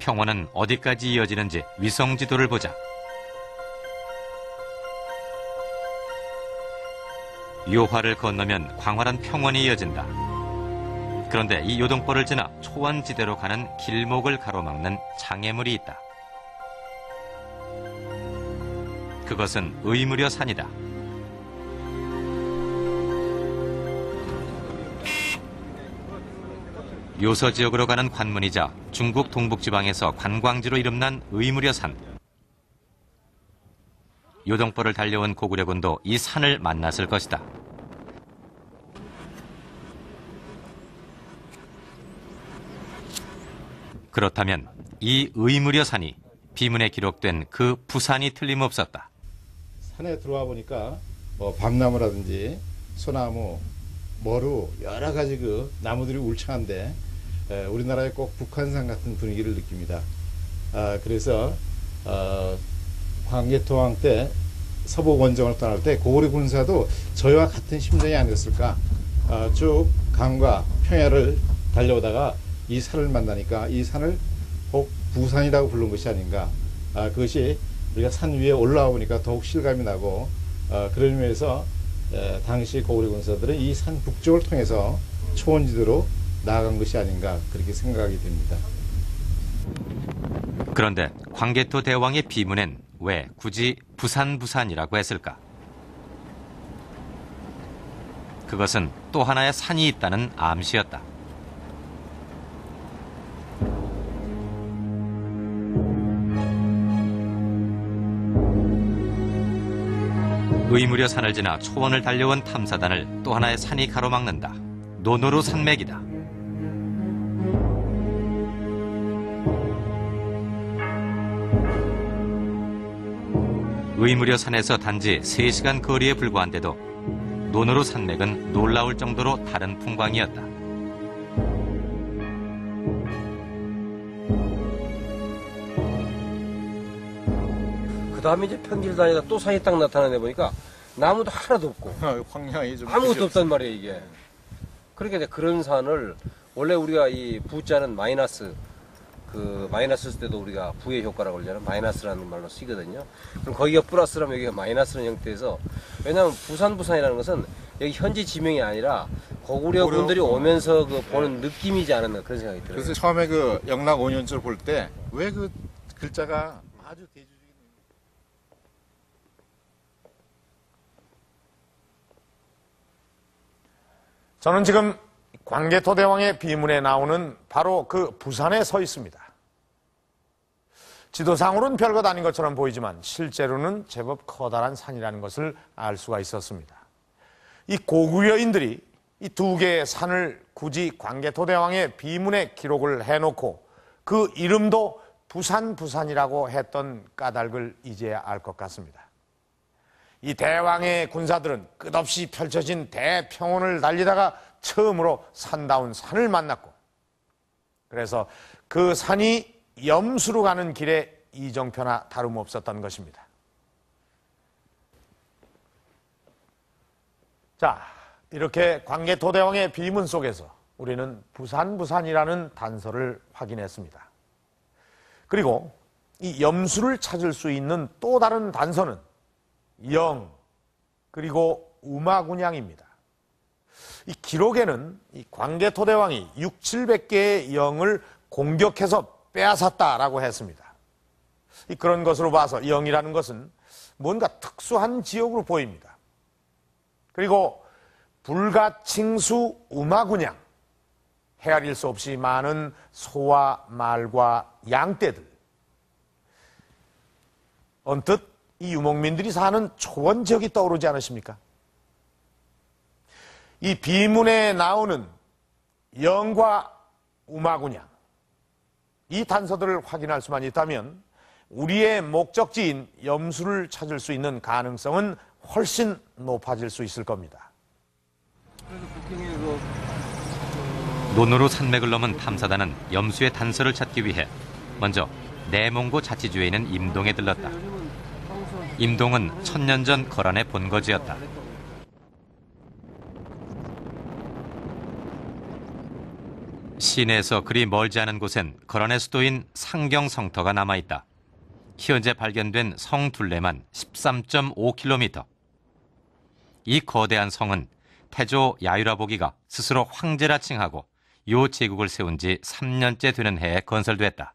평원은 어디까지 이어지는지 위성 지도를 보자. 요화를 건너면 광활한 평원이 이어진다. 그런데 이 요동벌을 지나 초원지대로 가는 길목을 가로막는 장애물이 있다. 그것은 의무려 산이다. 요서 지역으로 가는 관문이자 중국 동북지방에서 관광지로 이름난 의무려 산. 요동벌을 달려온 고구려군도 이 산을 만났을 것이다. 그렇다면 이 의무려 산이 비문에 기록된 그 부산이 틀림없었다. 산에 들어와 보니까 밤나무라든지 소나무, 머루 여러 가지 그 나무들이 울창한데 우리나라의 꼭 북한산 같은 분위기를 느낍니다. 그래서 광개토왕 때 서북 원정을 떠날 때 고구려 군사도 저희와 같은 심정이 아니었을까. 쭉 강과 평야를 달려오다가 이 산을 만나니까 이 산을 꼭 부산이라고 부른 것이 아닌가. 그것이 우리가 산 위에 올라와 보니까 더욱 실감이 나고 그런 의미에서 당시 고구려 군사들은 이 산 북쪽을 통해서 초원지대로 나아간 것이 아닌가 그렇게 생각이 됩니다. 그런데 광개토 대왕의 비문엔 왜 굳이 부산이라고 했을까? 그것은 또 하나의 산이 있다는 암시였다. 의무려 산을 지나 초원을 달려온 탐사단을 또 하나의 산이 가로막는다. 노노루 산맥이다. 의무려 산에서 단지 3시간 거리에 불과한데도 노노루 산맥은 놀라울 정도로 다른 풍광이었다. 그 다음에 이제 평지를 다니다 또 산이 딱 나타나네 보니까 나무도 하나도 없고 황량이 좀 아무것도 없단 말이에요 이게. 그러니까 이제 그런 산을 원래 우리가 이 부자는 마이너스 마이너스 쓸 때도 우리가 부의 효과라고 그러잖아요. 마이너스라는 말로 쓰거든요. 그럼 거기가 플러스라면 여기가 마이너스라는 형태에서 왜냐하면 부산이라는 것은 여기 현지 지명이 아니라 고구려 군들이 오면서 그 보는 느낌이지 않았나 그런 생각이 들어요. 그래서 처음에 그 영락 5년절 볼 때 왜 그 글자가 아주 대조적인 저는 지금 광개토 대왕의 비문에 나오는 바로 그 부산에 서 있습니다. 지도상으로는 별것 아닌 것처럼 보이지만 실제로는 제법 커다란 산이라는 것을 알 수가 있었습니다. 이 고구려인들이 이 두 개의 산을 굳이 광개토 대왕의 비문에 기록을 해놓고 그 이름도 부산이라고 했던 까닭을 이제야 알 것 같습니다. 이 대왕의 군사들은 끝없이 펼쳐진 대평원을 달리다가 처음으로 산다운 산을 만났고 그래서 그 산이 염수로 가는 길에 이정표나 다름없었던 것입니다. 자, 이렇게 광개토 대왕의 비문 속에서 우리는 부산이라는 단서를 확인했습니다. 그리고 이 염수를 찾을 수 있는 또 다른 단서는 영, 그리고 우마군양입니다. 이 기록에는 이 광개토 대왕이 600~700개의 영을 공격해서 빼앗았다라고 했습니다. 그런 것으로 봐서 영이라는 것은 뭔가 특수한 지역으로 보입니다. 그리고 불가칭수 우마군양, 헤아릴 수 없이 많은 소와 말과 양떼들, 언뜻 이 유목민들이 사는 초원 지역이 떠오르지 않으십니까? 이 비문에 나오는 영과 우마군양, 이 단서들을 확인할 수만 있다면 우리의 목적지인 염수를 찾을 수 있는 가능성은 훨씬 높아질 수 있을 겁니다. 노노루 산맥을 넘은 탐사단은 염수의 단서를 찾기 위해 먼저 내몽고 자치주에 있는 임동에 들렀다. 임동은 1000년 전 거란의 본거지였다. 시내에서 그리 멀지 않은 곳엔 거란의 수도인 상경성터가 남아있다. 현재 발견된 성 둘레만 13.5km. 이 거대한 성은 태조 야유라보기가 스스로 황제라 칭하고 요 제국을 세운 지 3년째 되는 해에 건설됐다.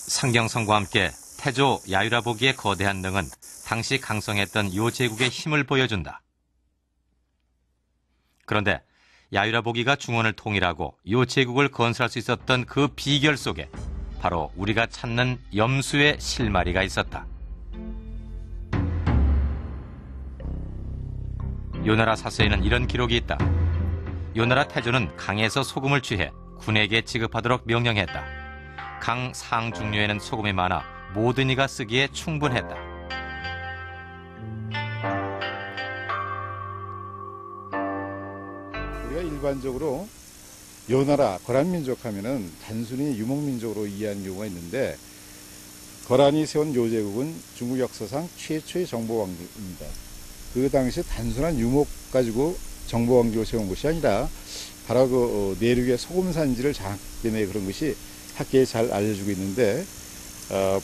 상경성과 함께 태조 야유라보기의 거대한 능은 당시 강성했던 요 제국의 힘을 보여준다. 그런데 야유라보기가 중원을 통일하고 요 제국을 건설할 수 있었던 그 비결 속에 바로 우리가 찾는 염수의 실마리가 있었다. 요나라 사서에는 이런 기록이 있다. 요나라 태조는 강에서 소금을 취해 군에게 지급하도록 명령했다. 강 상중류에는 소금이 많아 모든 이가 쓰기에 충분했다. 우리가 일반적으로 요나라 거란민족 하면은 단순히 유목민족으로 이해하는 경우가 있는데, 거란이 세운 요제국은 중국 역사상 최초의 정보왕국입니다. 그 당시 단순한 유목 가지고 정보왕국을 세운 것이 아니라 바로 그 내륙의 소금 산지를 장악했기 때문에 그런 것이 학계에 잘 알려지고 있는데,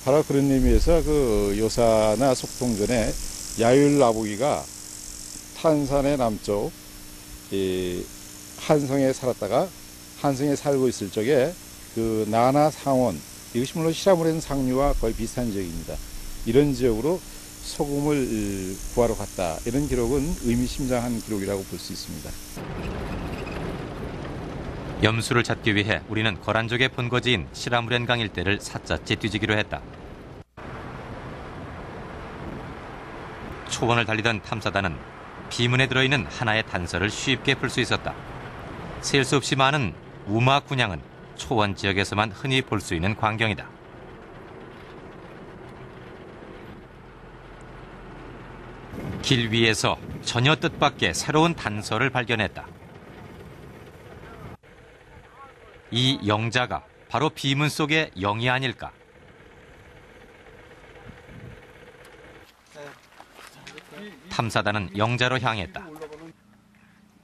바로 그런 의미에서 그 요사나 속통전에 야율라보기가 탄산의 남쪽 한성에 살았다가 한성에 살고 있을 적에 그 나나 상원, 이것이 물론 시라무렌 상류와 거의 비슷한 지역입니다. 이런 지역으로 소금을 구하러 갔다, 이런 기록은 의미심장한 기록이라고 볼 수 있습니다. 염수를 찾기 위해 우리는 거란족의 본거지인 시라무렌강 일대를 샅샅이 뒤지기로 했다. 초원을 달리던 탐사단은 비문에 들어있는 하나의 단서를 쉽게 풀 수 있었다. 셀 수 없이 많은 우마 군양은 초원 지역에서만 흔히 볼 수 있는 광경이다. 길 위에서 전혀 뜻밖의 새로운 단서를 발견했다. 이 영자가 바로 비문 속의 영이 아닐까. 탐사단은 영자로 향했다.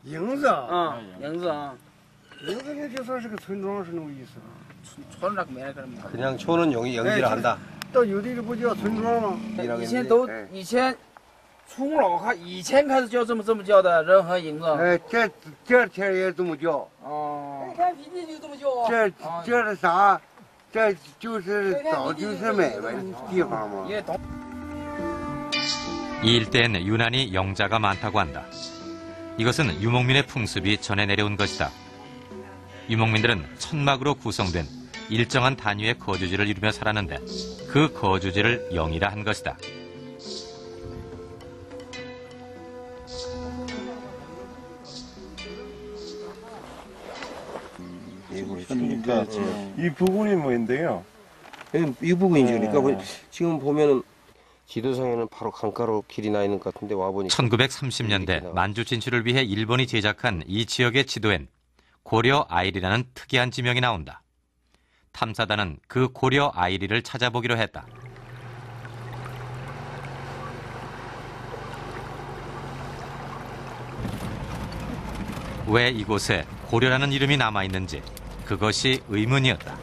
营子啊，营子啊，营子那就算是个村庄是那么意思。 村那个没那个嘛。 그냥 초는 영지를 한다. 到有的不叫村庄吗？以前从老以前开始叫这么叫的人和营子。哎，这天也这么叫。哦。你看平地就这么叫啊。这是啥？这就是早就是买卖地方嘛。 也懂。 이 일대엔 유난히 영자가 많다고 한다. 이것은 유목민의 풍습이 전해 내려온 것이다. 유목민들은 천막으로 구성된 일정한 단위의 거주지를 이루며 살았는데 그 거주지를 영이라 한 것이다. 그러니까 이 부분이 뭐인데요? 이 부분이죠. 그러니까 지금 보면은 지도상에는 바로 강가로 길이 나 있는 것 같은데 와보니까 1930년대 만주 진출을 위해 일본이 제작한 이 지역의 지도엔 고려 아이리라는 특이한 지명이 나온다. 탐사단은 그 고려 아이리를 찾아보기로 했다. 왜 이곳에 고려라는 이름이 남아있는지 그것이 의문이었다.